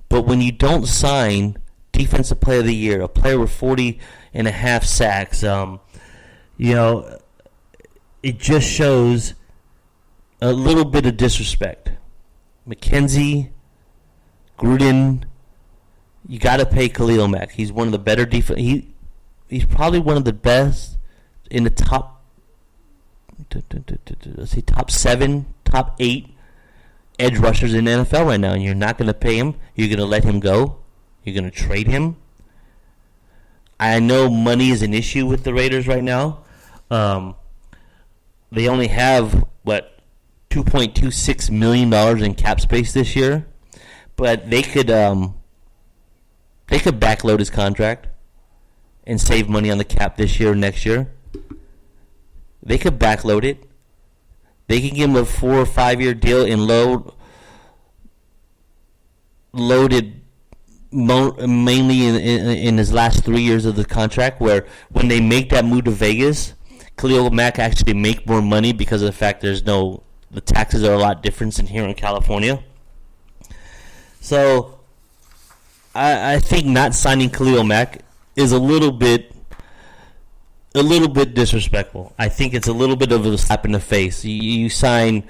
But when you don't sign Defensive Player of the Year, a player with 40.5 sacks, it just shows a little bit of disrespect. McKenzie, Gruden, you got to pay Khalil Mack. He's one of the better he's probably one of the best in the top 7, top 8 edge rushers in the NFL right now, and you're not going to pay him. You're going to let him go. You're going to trade him. I know money is an issue with the Raiders right now. They only have, $2.26 million in cap space this year, but they could backload his contract and save money on the cap this year or next year. They could backload it. They can give him a 4 or 5 year deal and loaded mainly in his last 3 years of the contract, where when they make that move to Vegas, Khalil Mack actually make more money because of the fact the taxes are a lot different than here in California. So I think not signing Khalil Mack is a little bit disrespectful. I think it's a little bit of a slap in the face. You sign,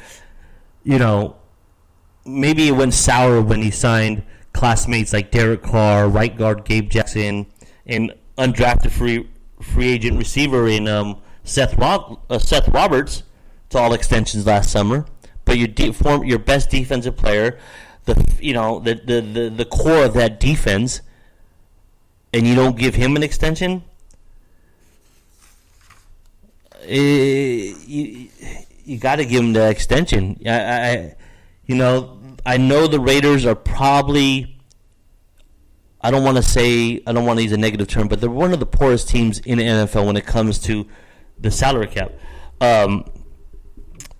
maybe it went sour when he signed classmates like Derek Carr, right guard Gabe Jackson, and undrafted free agent receiver in Seth Roberts to all extensions last summer. But your best defensive player, the core of that defense, and you don't give him an extension. You got to give him the extension. I know the Raiders are probably, I don't want to use a negative term, but they're one of the poorest teams in the NFL when it comes to the salary cap.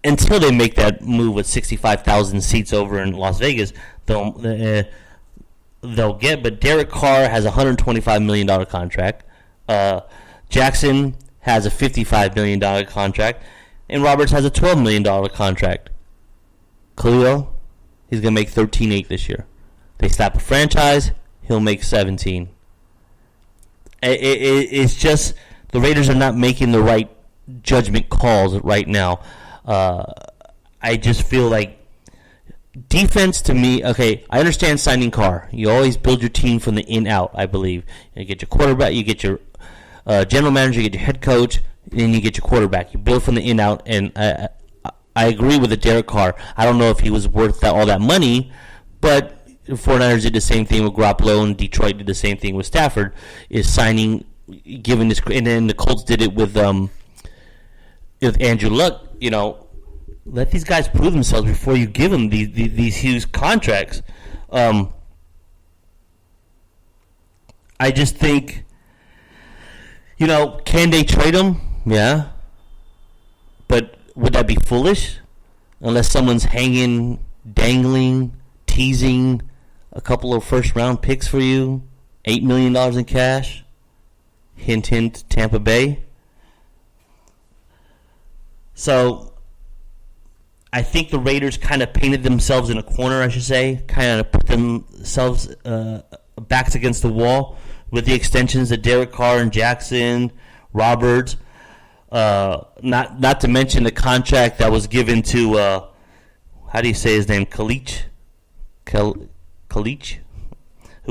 Until they make that move with 65,000 seats over in Las Vegas, they'll get. But Derek Carr has a $125 million contract. Jackson has a $55 million contract, and Roberts has a $12 million contract. Khalil, he's going to make $13.8 this year. They slap a franchise, he'll make $17. It's just the Raiders are not making the right judgment calls right now. I just feel like defense to me, okay, I understand signing Carr. You always build your team from the in-out, I believe. You get your quarterback, you get your general manager, you get your head coach, and you get your quarterback. You build from the in-out, and I agree with the Derek Carr. I don't know if he was worth all that money, but the 49ers did the same thing with Garoppolo, and Detroit did the same thing with Stafford, is signing, giving this, and then the Colts did it with Andrew Luck. Let these guys prove themselves before you give them these huge contracts. I just think, can they trade them? Yeah. But would that be foolish? Unless someone's dangling, teasing a couple of first-round picks for you, $8 million in cash, hint, hint, Tampa Bay. So I think the Raiders kind of painted themselves in a corner, I should say, kind of put themselves backs against the wall with the extensions of Derek Carr and Jackson, Roberts, not to mention the contract that was given to, how do you say his name, Khalid, who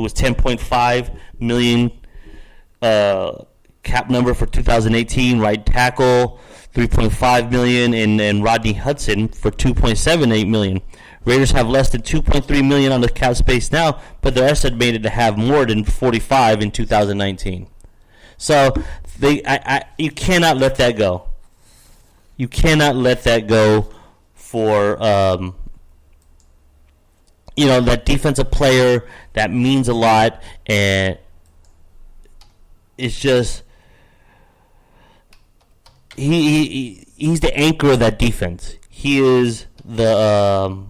was $10.5 million cap number for 2018, right tackle, $3.5 million, and Rodney Hudson for $2.78 million. Raiders have less than $2.3 million on the cap space now, but they're estimated to have more than $45 in 2019. So you cannot let that go. You cannot let that go for that defensive player that means a lot, and it's just he's the anchor of that defense. He is the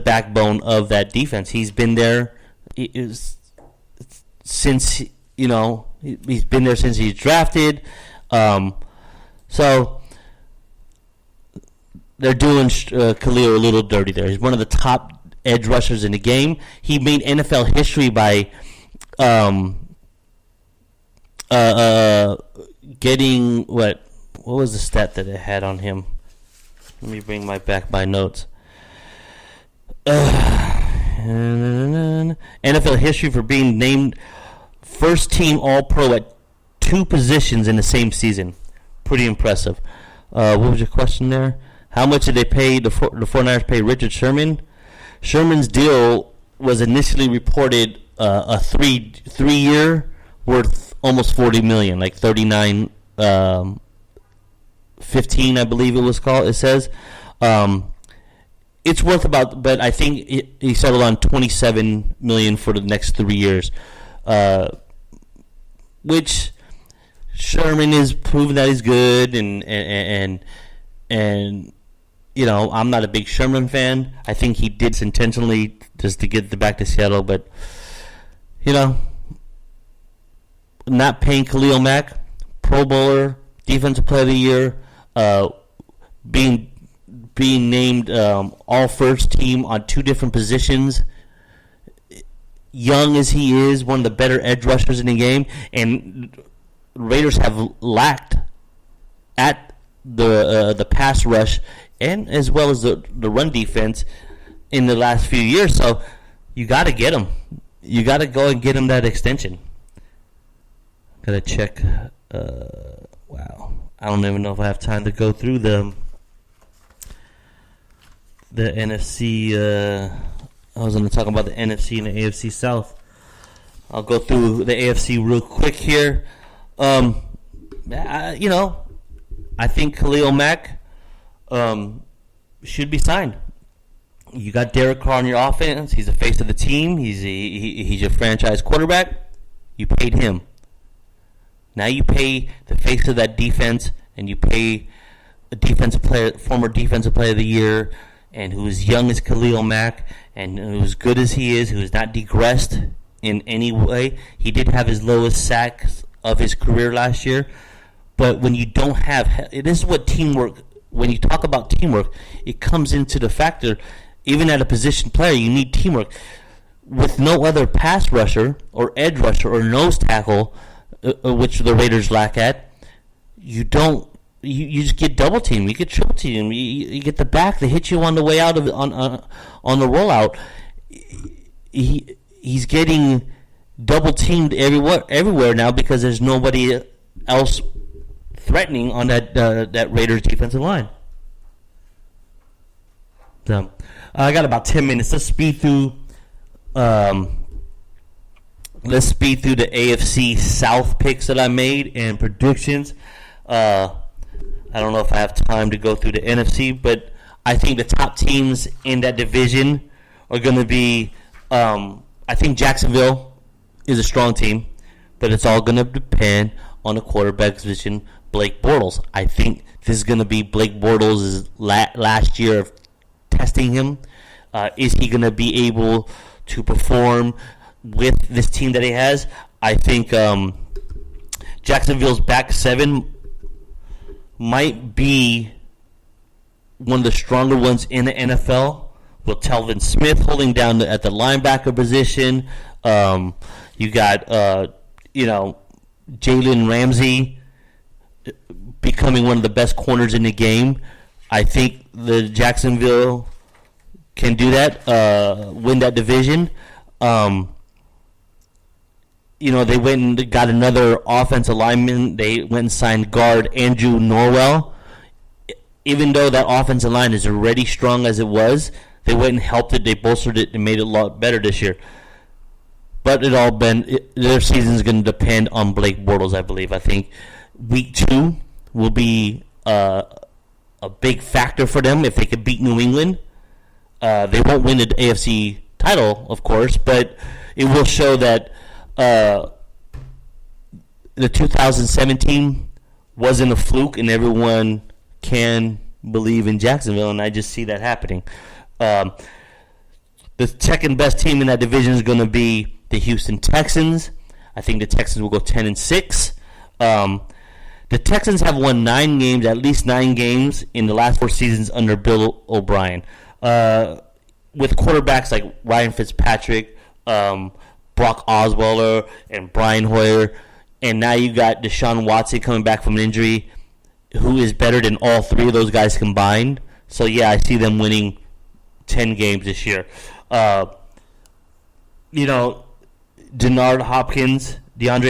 backbone of that defense. He's been there since he's been there since he's drafted. So they're doing Khalil a little dirty there. He's one of the top edge rushers in the game. He made NFL history by getting what was the stat that it had on him? Let me bring my notes. NFL history for being named first team All-Pro at 2 positions in the same season. Pretty impressive. What was your question there? How much did they pay the 49ers pay Richard Sherman? Sherman's deal was initially reported a three-year worth almost $40 million, like 39, 15, I believe it says. It's worth about, but I think he settled on $27 million for the next 3 years, which Sherman is proven that he's good, and I'm not a big Sherman fan. I think he did this intentionally just to get back to Seattle, but not paying Khalil Mack, Pro Bowler, Defensive Player of the Year, being named all first team on 2 different positions. Young as he is, one of the better edge rushers in the game, and Raiders have lacked at the pass rush and as well as the run defense in the last few years. So you got to get him. You got to go and get him that extension. Got to check. Wow, I don't even know if I have time to go through the NFC. I was going to talk about the NFC and the AFC South. I'll go through the AFC real quick here. I think Khalil Mack should be signed. You got Derek Carr on your offense. He's the face of the team. He's your franchise quarterback. You paid him. Now you pay the face of that defense, and you pay a former defensive player of the year, and who is young as Khalil Mack, and who's good as he is, who is not digressed in any way. He did have his lowest sacks of his career last year, but when you don't have, this is what teamwork. When you talk about teamwork, it comes into the factor. Even at a position player, you need teamwork. With no other pass rusher or edge rusher or nose tackle, which the Raiders lack at, you don't. You just get double team. You get triple team. You get the back. They hit you on the way out of on the rollout. He's getting double teamed everywhere now because there's nobody else threatening on that Raiders defensive line. So I got about 10 minutes. Let's speed through. Let's speed through the AFC South picks that I made and predictions. I don't know if I have time to go through the NFC, but I think the top teams in that division are going to be. I think Jacksonville is a strong team, but it's all going to depend on the quarterback position, Blake Bortles. I think this is going to be Blake Bortles' last year of testing him. Is he going to be able to perform with this team that he has? I think Jacksonville's back 7 might be one of the stronger ones in the NFL, with Telvin Smith holding down at the linebacker position. You got, Jalen Ramsey becoming one of the best corners in the game. I think the Jacksonville can do that, win that division. They went and got another offensive lineman. They went and signed guard Andrew Norwell. Even though that offensive line is already strong as it was, they went and helped it. They bolstered it and made it a lot better this year. But their season is going to depend on Blake Bortles, I believe. I think week 2 will be a big factor for them if they can beat New England. They won't win the AFC title, of course, but it will show that the 2017 wasn't a fluke, and everyone can believe in Jacksonville, and I just see that happening. The second best team in that division is going to be the Houston Texans. I think the Texans will go 10-6. The Texans have won 9 games, at least 9 games in the last 4 seasons under Bill O'Brien. With quarterbacks like Ryan Fitzpatrick, Brock Osweiler, and Brian Hoyer, and now you got Deshaun Watson coming back from an injury, who is better than all 3 of those guys combined. So yeah, I see them winning 10 games this year. DeAndre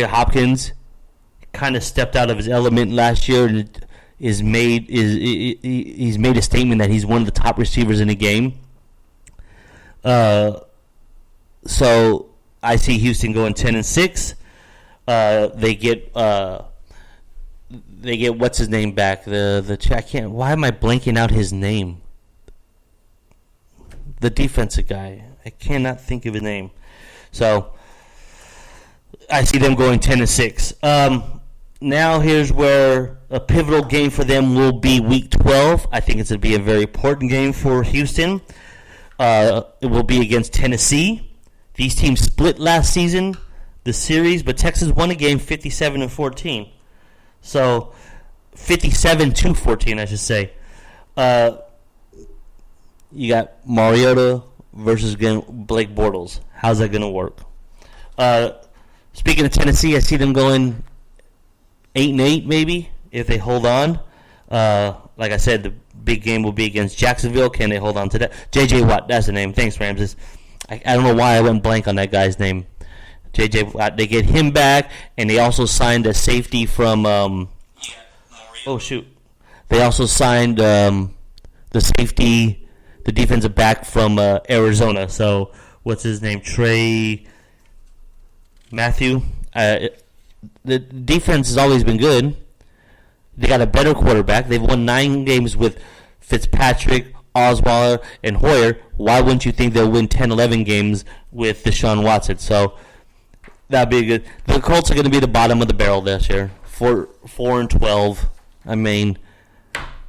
Hopkins kind of stepped out of his element last year and he's made a statement that he's one of the top receivers in the game. So I see Houston going 10-6. They get what's his name back? I can't. Why am I blanking out his name? The defensive guy. I cannot think of his name. So I see them going 10-6. Now here's where a pivotal game for them will be Week 12. I think it's going to be a very important game for Houston. It will be against Tennessee. These teams split last season, the series, but Texas won a game 57-14. So 57-14, I should say. You got Mariota versus Blake Bortles. How's that going to work? Speaking of Tennessee, I see them going 8-8 maybe if they hold on. Like I said, the big game will be against Jacksonville. Can they hold on to that? J.J. Watt, that's the name. Thanks, Ramses. I don't know why I went blank on that guy's name. J.J. Watt. They get him back, and they also signed a safety from They also signed the safety, the defensive back from Arizona. So what's his name? Trey Matthew. The defense has always been good. They got a better quarterback. They've won 9 games with Fitzpatrick, Osweiler, and Hoyer. Why wouldn't you think they'll win 10, 11 games with Deshaun Watson? So that'd be good. The Colts are going to be the bottom of the barrel this year. 4-12. I mean,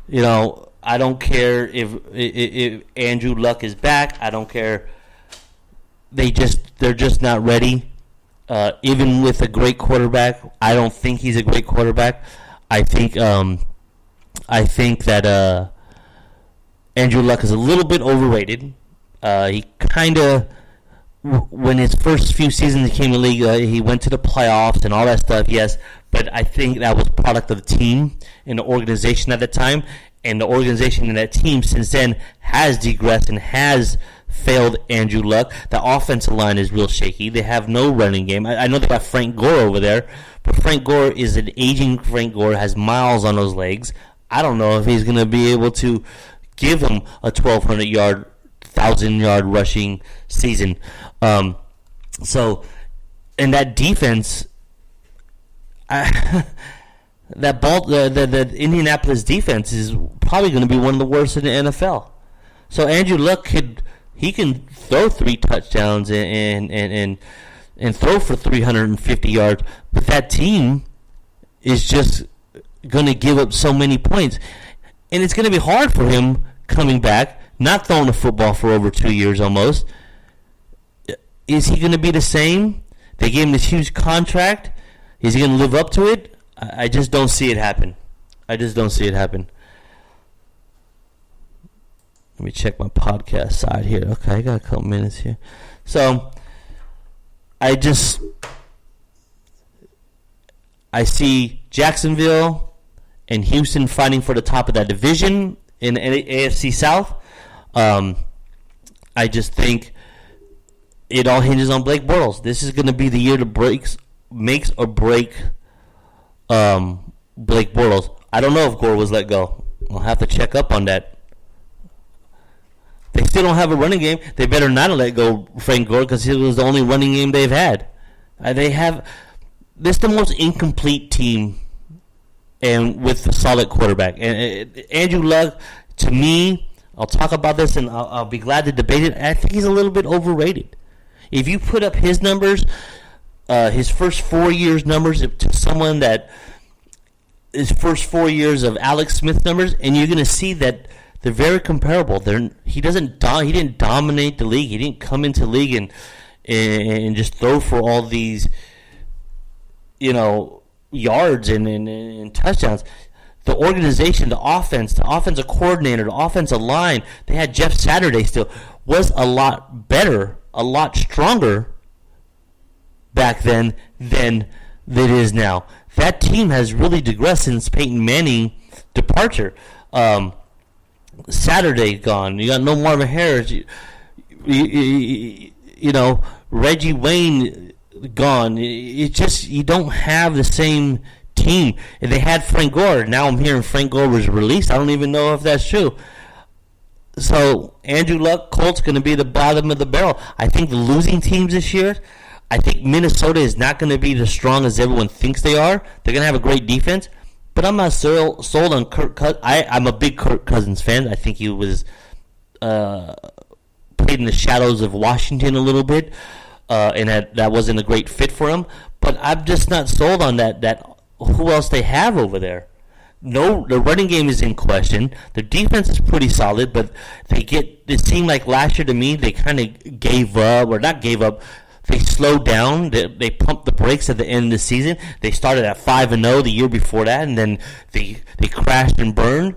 I don't care if Andrew Luck is back. I don't care. They're just not ready. Even with a great quarterback, I don't think he's a great quarterback. I think that Andrew Luck is a little bit overrated. He kind of, when his first few seasons he came to the league, he went to the playoffs and all that stuff, yes, but I think that was product of the team and the organization at the time, and the organization and that team since then has digressed and has failed Andrew Luck. The offensive line is real shaky. They have no running game. I know they got Frank Gore over there, but Frank Gore is an aging Frank Gore, has miles on those legs. I don't know if he's going to be able to give him a 1,200-yard, 1,000-yard rushing season. So, and that defense, the Indianapolis defense is probably going to be one of the worst in the NFL. So Andrew Luck can throw 3 touchdowns and throw for 350 yards, but that team is just going to give up so many points, and it's going to be hard for him coming back, not throwing the football for over 2 years almost. Is he going to be the same? They gave him this huge contract. Is he going to live up to it? I just don't see it happen. Let me check my podcast side here. Okay, I got a couple minutes here. So, I see Jacksonville and Houston fighting for the top of that division in the AFC South. I just think it all hinges on Blake Bortles. This is going to be the year that makes or break Blake Bortles. I don't know if Gore was let go. I'll have to check up on that. They still don't have a running game. They better not let go Frank Gore because it was the only running game they've had. This is the most incomplete team, and with a solid quarterback. And Andrew Luck, to me, I'll talk about this and I'll be glad to debate it. I think he's a little bit overrated. If you put up his numbers, his first 4 years numbers to someone that his first 4 years of Alex Smith numbers, and you're going to see that They're very comparable. He didn't dominate the league. He didn't come into the league and just throw for all these, yards and touchdowns. The organization, the offensive coordinator, the offensive line, they had Jeff Saturday still, was a lot better, a lot stronger back then than it is now. That team has really digressed since Peyton Manning departure. Saturday gone. You got no Marvin Harris. Reggie Wayne gone. It's just you don't have the same team. And they had Frank Gore. Now I'm hearing Frank Gore was released. I don't even know if that's true. So Andrew Luck, Colts going to be the bottom of the barrel. I think the losing teams this year. I think Minnesota is not going to be as strong as everyone thinks they are. They're going to have a great defense. But I'm not sold on Kirk Cousins. I'm a big Kirk Cousins fan. I think he was played in the shadows of Washington a little bit, and that wasn't a great fit for him. But I'm just not sold on that who else they have over there. No, the running game is in question. The defense is pretty solid, but it seemed like last year to me they kind of gave up, or not gave up. They slowed down. They pumped the brakes at the end of the season. They started at 5-0 the year before that, and then they crashed and burned.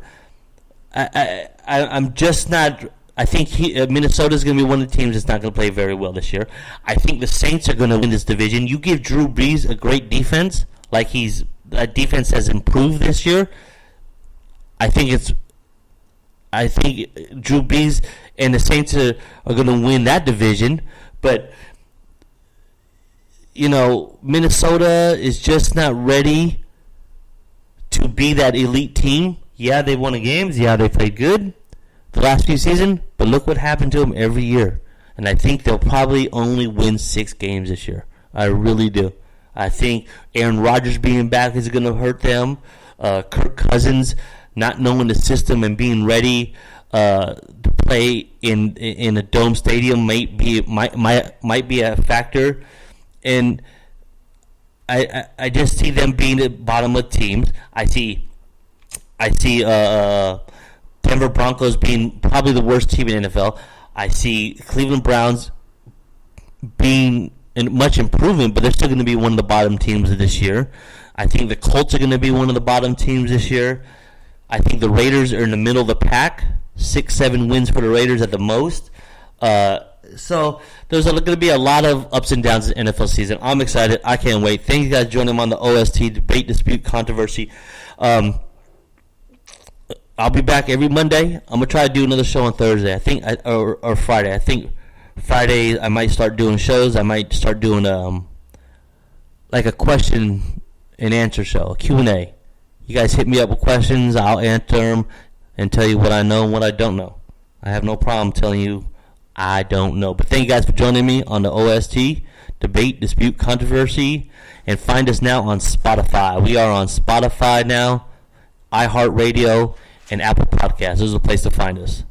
I'm just not. I think Minnesota's going to be one of the teams that's not going to play very well this year. I think the Saints are going to win this division. You give Drew Brees a great defense, like that defense has improved this year. I think Drew Brees and the Saints are going to win that division, but. Minnesota is just not ready to be that elite team. Yeah, they won games. Yeah, they played good the last few seasons. But look what happened to them every year. And I think they'll probably only win 6 games this year. I really do. I think Aaron Rodgers being back is going to hurt them. Kirk Cousins not knowing the system and being ready to play in a dome stadium might be a factor. And I just see them being the bottom of teams. I see Denver Broncos being probably the worst team in NFL. I see Cleveland Browns being much improvement, but they're still going to be one of the bottom teams of this year. I think the Colts are going to be one of the bottom teams this year. I think the Raiders are in the middle of the pack, 6-7 wins for the Raiders at the most. So there's going to be a lot of ups and downs in the NFL season. I'm excited. I can't wait. Thank you guys for joining me on the OST Debate, Dispute, Controversy. I'll be back every Monday. I'm going to try to do another show on Thursday, I think, or Friday. I think Friday I might start doing shows. I might start doing like a question and answer show, a Q&A. You guys hit me up with questions. I'll answer them and tell you what I know and what I don't know. I have no problem telling you I don't know. But thank you guys for joining me on the OST, Debate, Dispute, Controversy. And find us now on Spotify. We are on Spotify now, iHeartRadio, and Apple Podcasts. This is a place to find us.